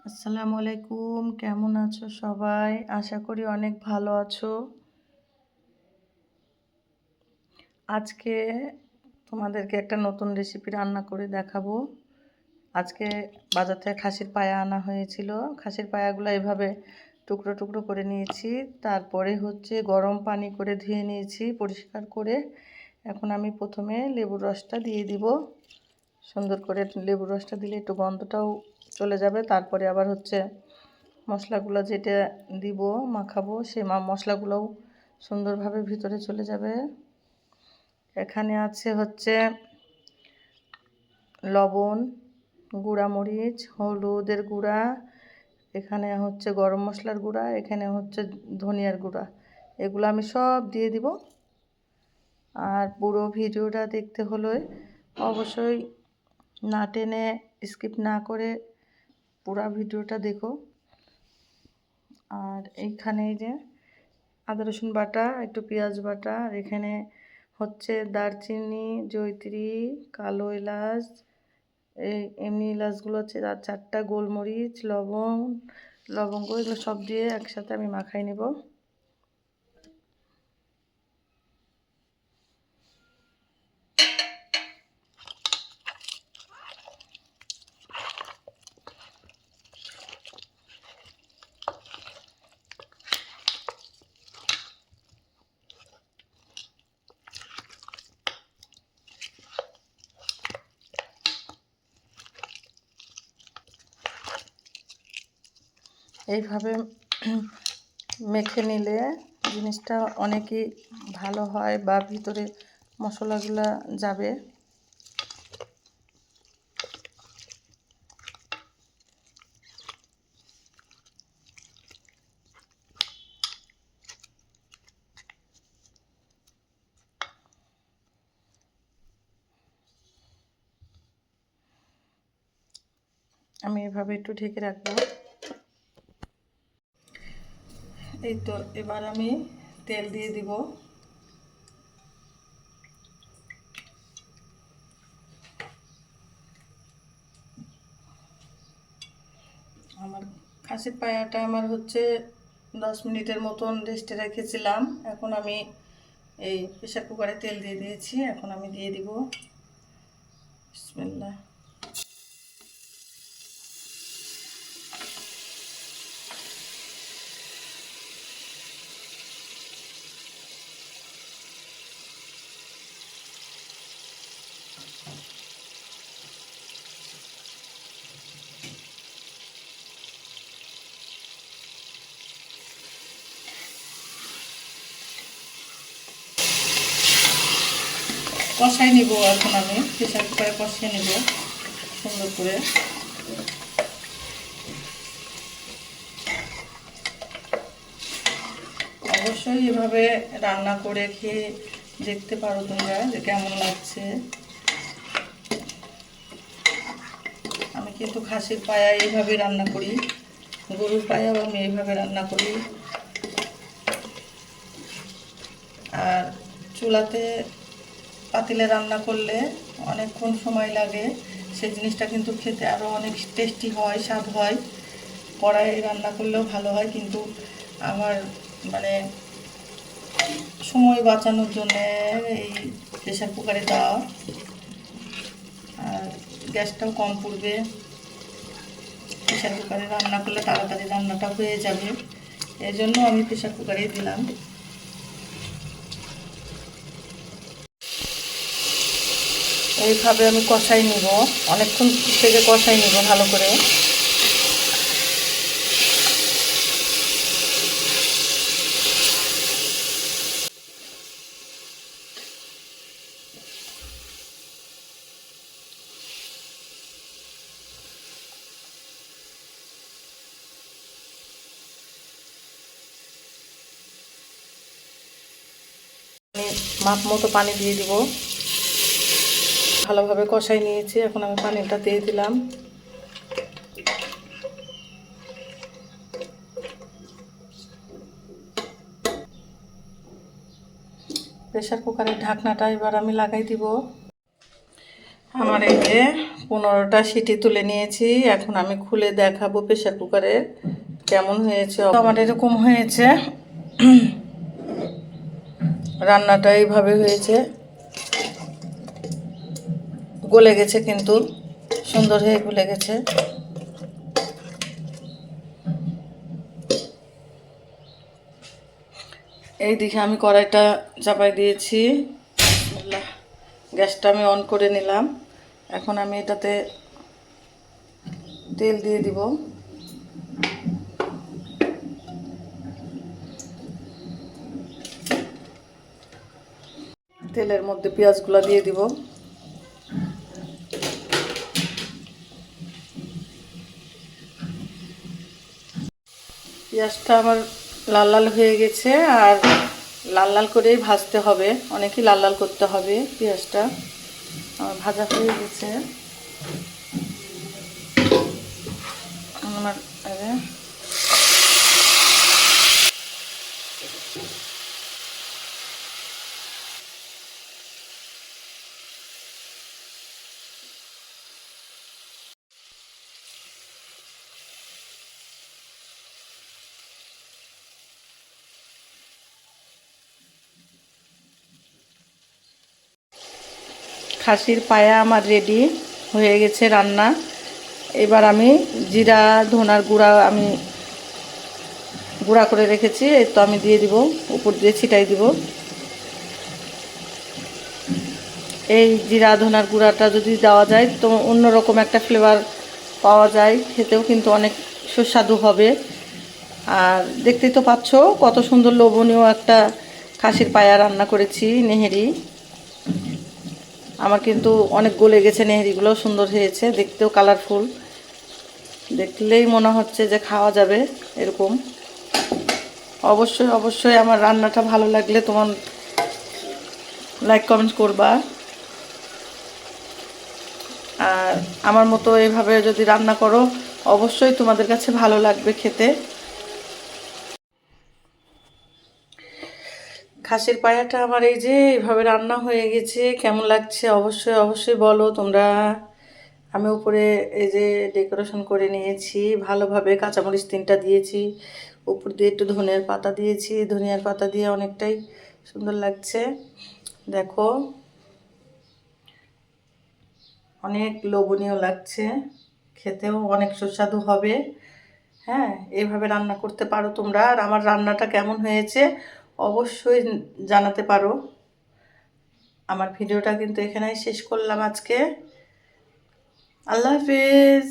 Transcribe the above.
আসসালামু আলাইকুম, কেমন আছো সবাই? আশা করি অনেক ভালো আছো। আজকে তোমাদেরকে একটা নতুন রেসিপি রান্না করে দেখাবো। আজকে বাজার থেকে খাসির পায়া আনা হয়েছিল। খাসির পায়াগুলো এভাবে টুকরো টুকরো করে নিয়েছি। তারপরে গরম পানি করে ধুয়ে নিয়েছি পরিষ্কার করে। এখন আমি প্রথমে লেবুর রসটা দিয়ে দিব। সুন্দর করে লেবুর রসটা দিলে একটু গন্ধটাও চলে যাবে। তারপরে আবার মশলাগুলো যেটা দিব মাখাবো, সে মশলাগুলোও সুন্দরভাবে ভিতরে চলে যাবে। এখানে আছে লবণ, গুঁড়া মরিচ, হলুদের গুঁড়া, এখানে গরম মশলার গুঁড়া, এখানে ধনিয়ার গুঁড়া। এগুলো আমি সব দিয়ে দিব। আর পুরো ভিডিওটা দেখতে হলে অবশ্যই না টেনে স্কিপ না করে পুরো ভিডিওটা দেখো। আর এইখানে যে আদা রসুন বাটা, একটু পেঁয়াজ বাটা, আর এখানে দারচিনি, জয়িত্রী, কালো এলাচ, এই এমনি এলাচগুলো আর 4টা গোলমরিচ, লবঙ্গ, এগুলো সব দিয়ে একসাথে আমি মাখাই নেব। এইভাবে মেখে নিলে জিনিসটা অনেকই ভালো হয় বা ভিতরে মশলাগুলো যাবে। আমি এভাবে একটু ঢেকে রাখবো। এই তো এবার আমি তেল দিয়ে দিব। আমার খাসির পায়াটা আমার 10 মিনিটের মতন রেস্টে রেখেছিলাম। এখন আমি এই প্রেসার কুকারে তেল দিয়ে দিয়েছি। এখন আমি দিয়ে দিব। বিসমিল্লাহ। কষাই নিব। এখন আমি প্রেসার কুকারে কষিয়ে নিব সুন্দর করে। অবশ্যই এভাবে রান্না করে খেয়ে দেখতে পারো তোমরা যে কেমন লাগছে। আমি কিন্তু খাসির পায়া এইভাবে রান্না করি, গরুর পায়াও আমি এইভাবে রান্না করি। আর চুলাতে পাতিলে রান্না করলে অনেকক্ষণ সময় লাগে, সেই জিনিসটা কিন্তু খেতে আরও অনেক টেস্টি হয়, স্বাদ হয়। কড়াইয়ে রান্না করলেও ভালো হয়, কিন্তু আমার মানে সময় বাঁচানোর জন্য এই প্রেসার কুকারে দেওয়া। আর গ্যাসটাও কম পড়বে। প্রেসার কুকারে রান্না করলে তাড়াতাড়ি রান্নাটা হয়ে যাবে, এই জন্য আমি প্রেসার কুকারেই দিলাম। এইভাবে আমি কষাই নিব, অনেকক্ষণ থেকে কষাই নিব ভালো করে। মাপ মতো পানি দিয়ে দিব। ভালোভাবে কষাই নিয়েছি, এখন আমি পানিটা দিয়ে দিলাম। প্রেসার কুকারের ঢাকনাটা এবার আমি লাগাই দিব। আমার এই যে 15টা সিটি তুলে নিয়েছি। এখন আমি খুলে দেখাবো প্রেশার কুকারে কেমন হয়েছে। আমার এরকম হয়েছে, রান্নাটা এইভাবে হয়েছে, গলে গেছে, কিন্তু সুন্দর হয়ে গলে গেছে। এইদিকে আমি কড়াইটা চাপাই দিয়েছি, গ্যাসটা আমি অন করে নিলাম। এখন আমি এটাতে তেল দিয়ে দিব। তেলের মধ্যে পেঁয়াজগুলো দিয়ে দিব। পেঁয়াজটা আমার লাল লাল হয়ে গেছে, আর লাল লাল করেই ভাজতে হবে, অনেকই লাল লাল করতে হবে। পেঁয়াজটা আমার ভাজা হয়ে গেছে। আমার খাসির পায়া আমার রেডি হয়ে গেছে রান্না। এবার আমি জিরা ধনার গুঁড়া আমি গুঁড়া করে রেখেছি, এই তো আমি দিয়ে দিব, উপর দিয়ে ছিটাই দিব। এই জিরা ধনার গুঁড়াটা যদি দেওয়া যায় তো অন্যরকম একটা ফ্লেভার পাওয়া যায়, খেতেও কিন্তু অনেক সুস্বাদু হবে। আর দেখতেই তো পাচ্ছ কত সুন্দর লোভনীয় একটা খাসির পায়া রান্না করেছি, নেহেরি। আমার কিন্তু অনেক গলে গেছে, নেহেরিগুলো সুন্দর হয়েছে, দেখতেও কালারফুল, দেখলেই মনে হচ্ছে যে খাওয়া যাবে এরকম। অবশ্যই অবশ্যই আমার রান্নাটা ভালো লাগলে তোমার লাইক কমেন্ট করবা। আর আমার মতো এইভাবে যদি রান্না করো অবশ্যই তোমাদের কাছে ভালো লাগবে খেতে। খাসির পায়াটা আমার এই যে এইভাবে রান্না হয়ে গেছে, কেমন লাগছে অবশ্যই অবশ্যই বলো তোমরা। আমি উপরে এই যে ডেকোরেশন করে নিয়েছি ভালোভাবে, কাঁচামরিচ 3টা দিয়েছি, উপর দিয়ে একটু ধনিয়ার পাতা দিয়েছি, ধনিয়ার পাতা দিয়ে অনেকটাই সুন্দর লাগছে। দেখো অনেক লোভনীয় লাগছে, খেতেও অনেক সুস্বাদু হবে। হ্যাঁ, এইভাবে রান্না করতে পারো তোমরা। আর আমার রান্নাটা কেমন হয়েছে অবশ্যই জানাতে পারো। আমার ভিডিওটা কিন্তু এখানেই শেষ করলাম আজকে। আল্লাহ হাফেজ।